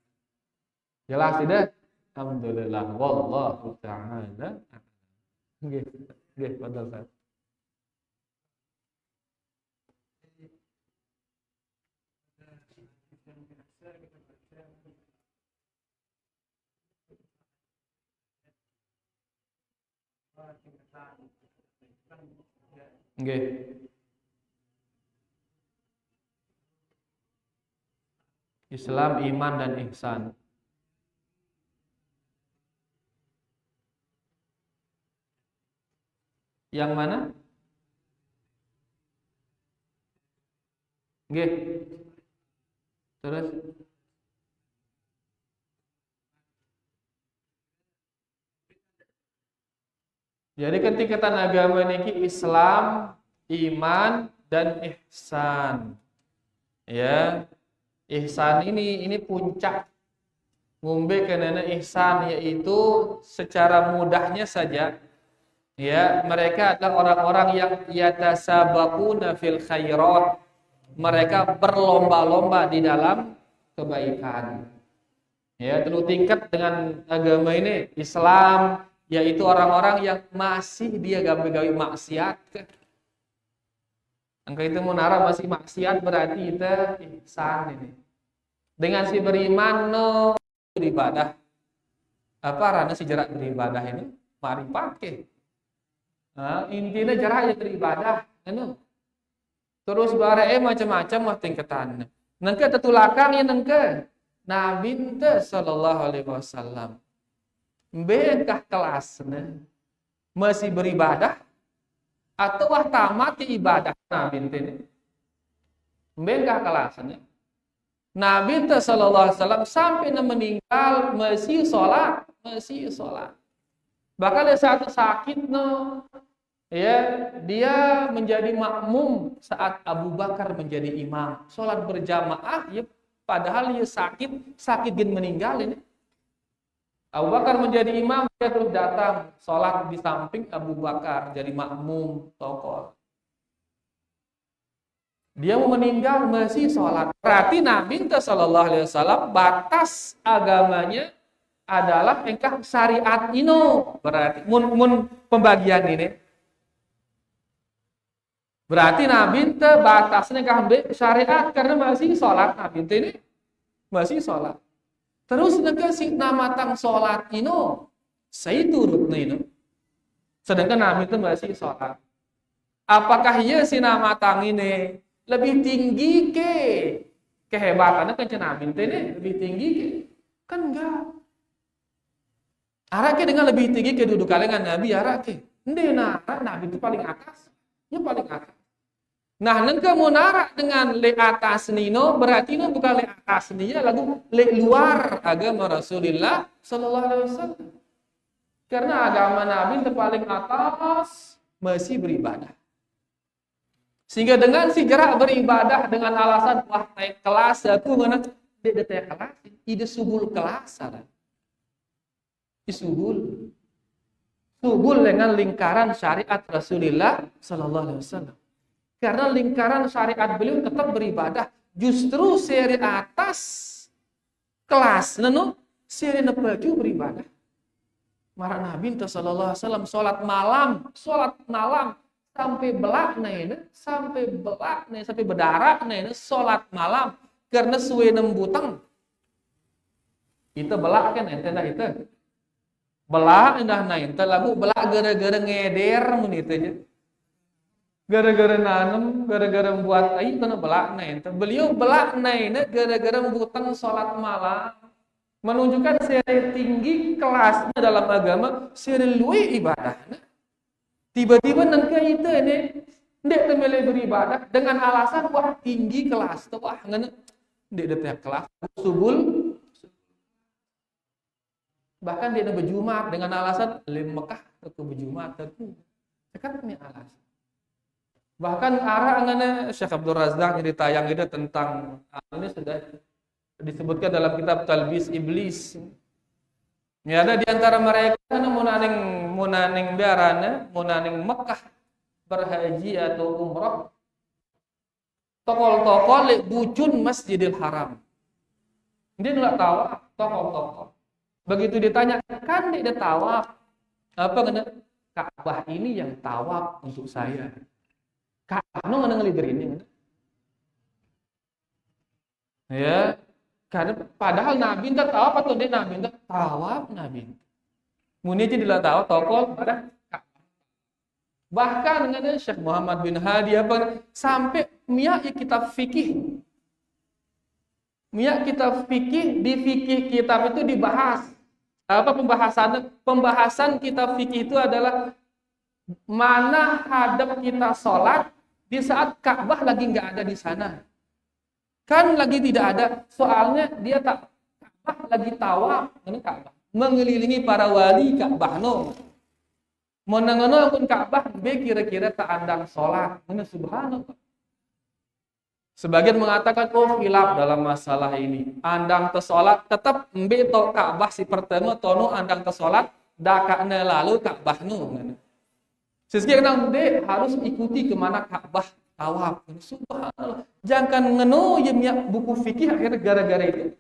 Jelas tidak? Alhamdulillah wallahu ta'ala. Nggih, padahal. Nggih. Islam, iman dan ihsan. Yang mana? Nggih. Terus jadi ketika agama niki Islam, iman dan ihsan. Ya. Ihsan ini puncak ngombe kenana ihsan, yaitu secara mudahnya saja ya, mereka adalah orang-orang yang yatasabaquna fil khairat. Mereka berlomba-lomba di dalam kebaikan. Ya, terlalu tingkat dengan agama ini Islam, yaitu orang-orang yang masih dia gawe-gawe maksiat. Angka itu munara masih maksiat berarti kita ihsan ini. Dengan si beriman no beribadah. Apa rana si jarak beribadah ini? Mari pakai. Nah, intinya jarak ya beribadah, anu. Terus bare macam-macam mah tingkatannya. Nangka tetulakang ya nangka. Nabi sallallahu alaihi wasallam. Bengkah kelasnya masih beribadah atau wah tamat ibadah Nabi ini. Bengkah kelasnya. Nabi sallallahu alaihi wasallam sampai meninggal masih sholat. Bahkan ada satu sakit ya, dia menjadi makmum saat Abu Bakar menjadi imam. Sholat berjamaah ya, padahal dia sakit gen meninggal ini. Abu Bakar menjadi imam, dia terus datang sholat di samping Abu Bakar jadi makmum tokoh. Dia mau meninggal masih sholat. Berarti Nabi sallallahu alaihi wasallam batas agamanya adalah engkau syariat ino. Berarti mun pembagian ini. Berarti Nabi batasnya engkau syariat karena masih sholat. Nabi ini masih sholat. Terus si nama tang sholat ino saya turut ino. Sedangkan Nabi itu masih sholat. Apakah iya si nama tang ini lebih tinggi kehebatannya kan Nabi ini lebih tinggi kan enggak. Arake dengan lebih tinggi kedudukan dengan Nabi arake. Nabi itu paling atas. Ya paling atas. Nah, nengke munara dengan le atas nino berarti no bukan le atas dia lagu le luar agama Rasulullah sallallahu alaihi wasallam. Karena agama Nabi yang paling atas masih beribadah. Sehingga dengan si gerak beribadah dengan alasan wah naik kelas aku mana dia naik kelas, ide subul kelas ada. Isubul. Subul dengan lingkaran syariat Rasulullah sallallahu alaihi wasallam. Karena lingkaran syariat beliau tetap beribadah. Justru seri atas kelas seri nepaju beribadah. Marah Nabi sallallahu alaihi wasallam salat malam sampai belak sampai berdarah salat malam karena suwe nembutang. Itu belak kan ente dah itu. Belak indah ente lagu belak gara-gara ngeder mun itu aja. Gara-gara nanem, gara-gara buat air kena belak ente. Beliau belak gara-gara membutang salat malam. Menunjukkan seri tinggi kelasnya dalam agama, seri luwe ibadahnya. Tiba-tiba nengke itu ini ndek temele beribadah dengan alasan wah tinggi kelas tuh wah ngene ndek detek kelas subul. Bahkan dia berjumat dengan alasan lim Mekah ke berjumat itu. Sekarang ini alasan. Bahkan arah ngene Syekh Abdul Razak jadi tayang itu tentang ini sudah disebutkan dalam kitab Talbis Iblis. Ya ada di antara mereka munaning biarana, munaning Mekah berhaji atau umrah. Tokol-tokol lek bucun Masjidil Haram. Dia enggak tawaf, tokol-tokol. Begitu ditanya, kan dia tawaf. Apa kena Ka'bah ini yang tawaf untuk saya. Ka'bah no ngeliber ini. Ya, karena padahal Nabi enggak tawaf atau dia Nabi enggak tawaf Nabi. Muni aja dilah tawaf tokol pada Bahkan dengan Syekh Muhammad bin Hadi apa sampai kitab fikih. Kitab fikih, di fikih kitab itu dibahas. Apa pembahasan? Pembahasan kitab fikih itu adalah mana hadap kita sholat di saat Ka'bah lagi nggak ada di sana. Kan lagi tidak ada, soalnya dia tak Ka'bah lagi tawaf, ini Ka'bah mengelilingi para wali Ka'bah no. Menengono pun Ka'bah be kira-kira tak andang sholat, ini subhanallah. Sebagian mengatakan khilaf dalam masalah ini. Andang te sholat tetap be to Ka'bah si pertama tono andang te sholat dakakna lalu Ka'bah no. Sesekali de harus ikuti kemana Ka'bah tawaf. Subhanallah. Jangan ngeno ya buku fikih akhirnya gara-gara itu.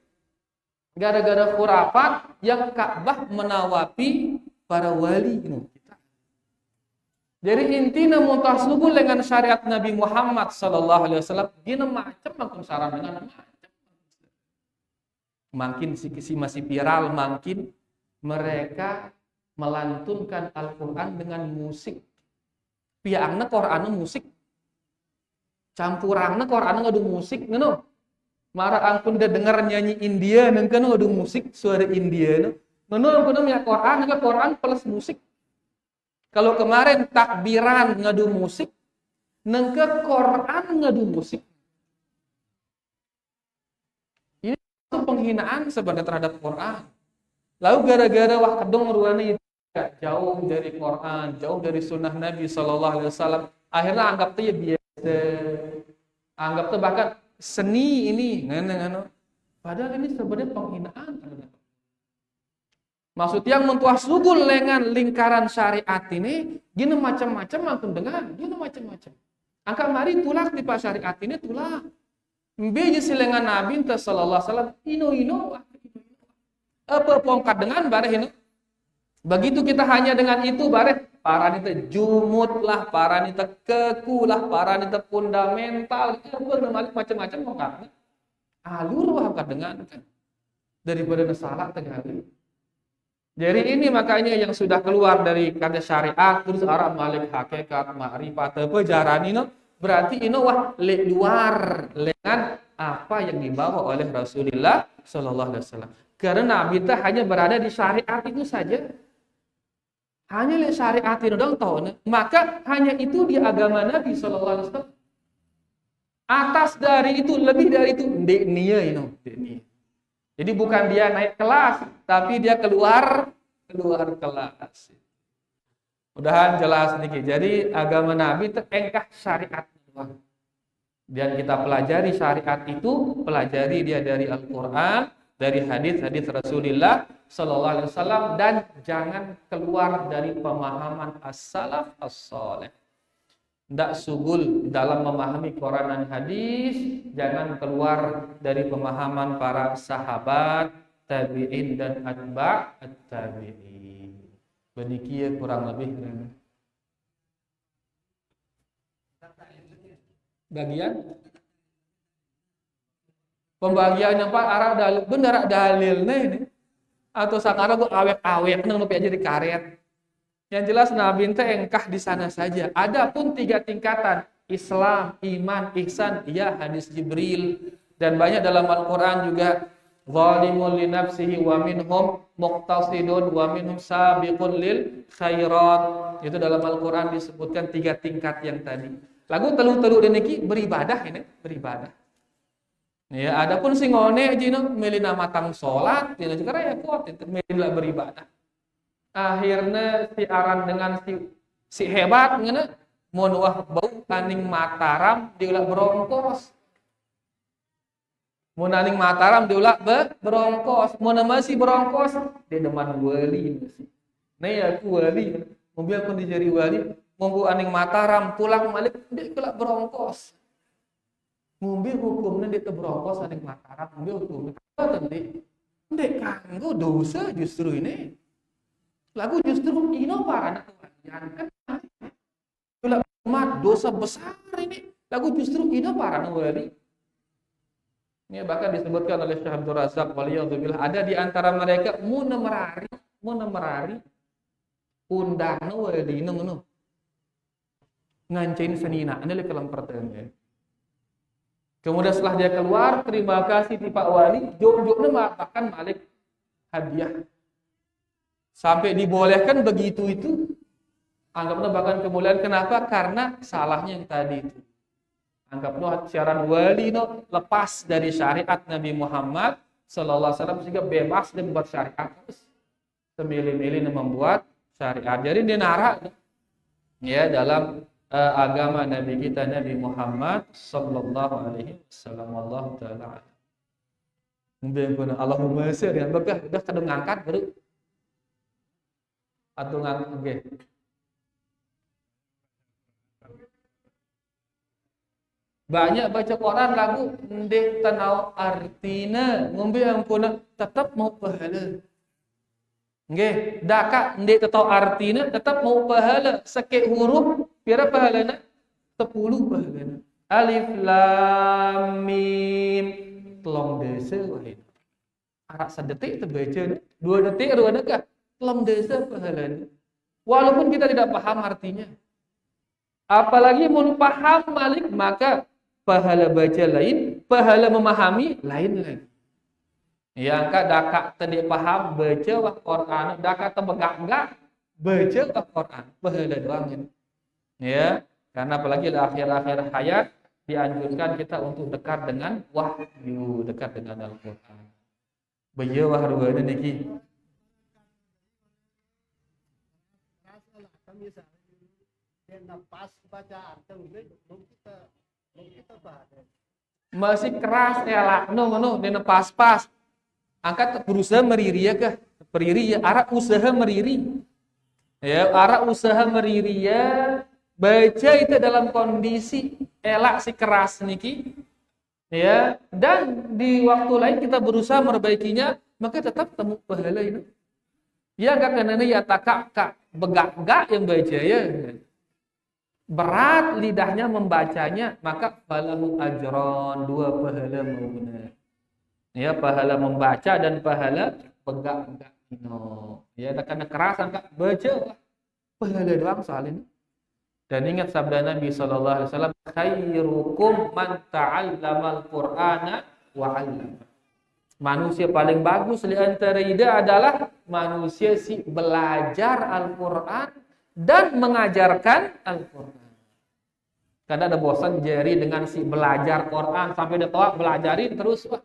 Gara-gara khurafat yang Ka'bah menawapi para wali gitu. Jadi intinya muntasubul dengan syariat Nabi Muhammad sallallahu alaihi wasallam gina macam makin saran dengan macam. Makin si masih viral makin mereka melantunkan Al-Qur'an dengan musik. Piangna Qur'an musik. Campurangna Qur'an ngadu musik ngono. Mara angkun dia dengar nyanyi India nengkeun ngadu musik suara India ngono angkun nya Qur'an plus musik. Kalau kemarin takbiran ngadu musik, nengke Quran ngadu musik. Ini itu penghinaan sebenarnya terhadap Quran. Lalu gara-gara wah kedong ruana itu jauh dari Quran, jauh dari sunnah Nabi Sallallahu Alaihi Wasallam, akhirnya anggap tuh ya biasa, anggap tuh bahkan seni ini, ngono. Padahal ini sebenarnya penghinaan terhadap. Maksud yang mentuah sugul dengan lingkaran syariat ini, gini macam-macam maupun dengan, gini macam-macam. Angka mari tulak di pas syariat ini tulak. Beji silengan Nabi sallallahu alaihi wasallam ino. Apa pongkat dengan bareh ini? Begitu kita hanya dengan itu bareh para nita jumut lah, para nita keku lah, para nita fundamental, macam-macam pongkat. Alur wah dengan kan daripada salah tengah hari. Jadi ini makanya yang sudah keluar dari kata syariat terus arah malik hakikat ma'rifat apa jarani no berarti ini wah luar dengan apa yang dibawa oleh Rasulullah sallallahu alaihi wasallam. Karena Nabi itu hanya berada di syariat itu saja. Hanya di syariat itu dong tahu. Maka hanya itu di agama Nabi sallallahu alaihi wasallam. Atas dari itu, lebih dari itu deknia ini. Jadi bukan dia naik kelas, tapi dia keluar kelas. Mudahan jelas nih. Jadi agama Nabi itu engkah syariat. Dan kita pelajari syariat itu, pelajari dia dari Al-Quran, dari hadis-hadis Rasulullah Sallallahu Alaihi Wasallam, dan jangan keluar dari pemahaman as-salaf as-saleh. Tidak sugul dalam memahami Quran dan hadis, jangan keluar dari pemahaman para sahabat, tabi'in dan atba' at-tabi'in. Bedikia kurang lebih. Bagian pembagian yang Pak arah dalil bener dalilnya ini atau sakara gua awek-awek nang nupi aja di karet. Yang jelas Nabi ente engkah di sana saja. Adapun 3 tingkatan, Islam, iman, ihsan, ya hadis Jibril, dan banyak dalam Al-Qur'an juga zalimun li nafsihi wa minhum muqtasidun wa minhum sabiqun lil khairat. Itu dalam Al-Qur'an disebutkan 3 tingkat yang tadi. Lagu telu-telu deniki beribadah ini, beribadah. Ya, adapun sing ngone aja melina matang salat, dina juga ya kuat itu melina beribadah. Akhirnya si aran dengan si hebat ngena mun wah bau aning Mataram diulah berongkos. Mun aning Mataram diulah berongkos, mun masih berongkos di deman wali. Nih aku wali, mobil pun dijari wali, monggo aning Mataram pulang balik dia ulah berongkos. Mobil hukumnya dia berongkos aning Mataram, mobil hukumnya apa tadi? Ndek kanggo dosa justru ini. Lagu justru ino para anak kan umat dosa besar ini. Lagu justru ino para wali. Ini bahkan disebutkan oleh Syekh Abdul Razak waliyadzubillah, ada di antara mereka munemerari undang wali ngono. ngancain senina ini le kelam pertengah. Kemudian setelah dia keluar, terima kasih ti Pak Wali, jok-joknya mengatakan Malik hadiah. Sampai dibolehkan begitu itu, anggapnya bahkan kemuliaan. Kenapa? Karena salahnya yang tadi itu. Anggapnya syarat wali no lepas dari syariat Nabi Muhammad sallallahu alaihi wasallam sehingga bebas dan membuat syariat. Semilih-milih membuat syariat. Jadi dia narak ya dalam agama Nabi kita Nabi Muhammad sallallahu alaihi wasallam. Allah taala. Mungkin Allahumma sir yang berkah udah kadang ngangkat baru atau ngangkat okay. Banyak baca Quran lagu ndek tanau artina ngombe ampuna tetap mau pahala. Nggih, daka ndek tetau artina tetap mau pahala. Sekek huruf pira pahalana? 10 pahalana. Alif lam mim. Telung desa wae. Arak sedetik terbaca 2 detik ru adakah? Telung desa pahalana. Walaupun kita tidak paham artinya. Apalagi mau paham Malik maka pahala baca lain, pahala memahami lain lagi. Ya, angka dakak tadi paham baca wah Quran, dakak tebegak enggak baca wah Quran, pahala doang ini. Ya, karena apalagi di akhir-akhir hayat dianjurkan kita untuk dekat dengan wahyu, dekat dengan Al-Qur'an. Beliau wah ruana niki. Pas bacaan masih keras elak no dina pas-pas angkat berusaha meriri ya kah periri ya arah usaha meriri ya arah usaha meriri ya baca itu dalam kondisi elak si keras niki ya dan di waktu lain kita berusaha merbaikinya maka tetap temu pahala ini ya enggak kena ya takak begak-gak yang baca ya berat lidahnya membacanya maka falahu ajron 2 pahala benar. Ya pahala membaca dan pahala begak-begak ya karena keras angkat baca pahala doang soal ini. Dan ingat sabda Nabi sallallahu alaihi wasallam khairukum man ta'allamal qur'ana wa 'allama. Manusia paling bagus di antara ida adalah manusia si belajar Al-Qur'an dan mengajarkan Al-Quran. Karena ada bosan jari dengan si belajar Quran sampai dia tahu belajarin terus wah.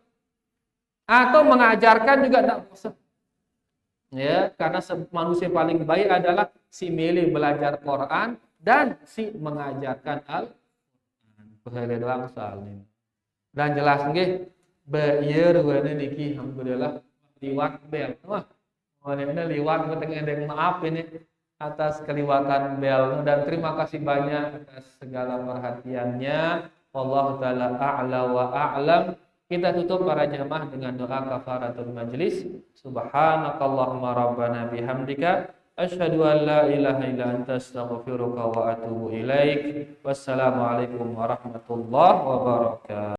Atau mengajarkan juga tidak bosan. Ya, karena manusia paling baik adalah si milih belajar Quran dan si mengajarkan Al-Quran. Pahala doang soal ini. Dan jelas nggih, bayar wana niki alhamdulillah liwat bel. Wah, ini liwat dengan maaf ini. Atas keliwatan bel dan terima kasih banyak atas segala perhatiannya. Wallahu taala a'la wa a'lam. Kita tutup para jamaah dengan doa kafaratul majlis. Subhanakallahumma rabbana bihamdika asyhadu an la ilaha illa anta astaghfiruka wa atubu ilaik. Wassalamualaikum warahmatullahi wabarakatuh.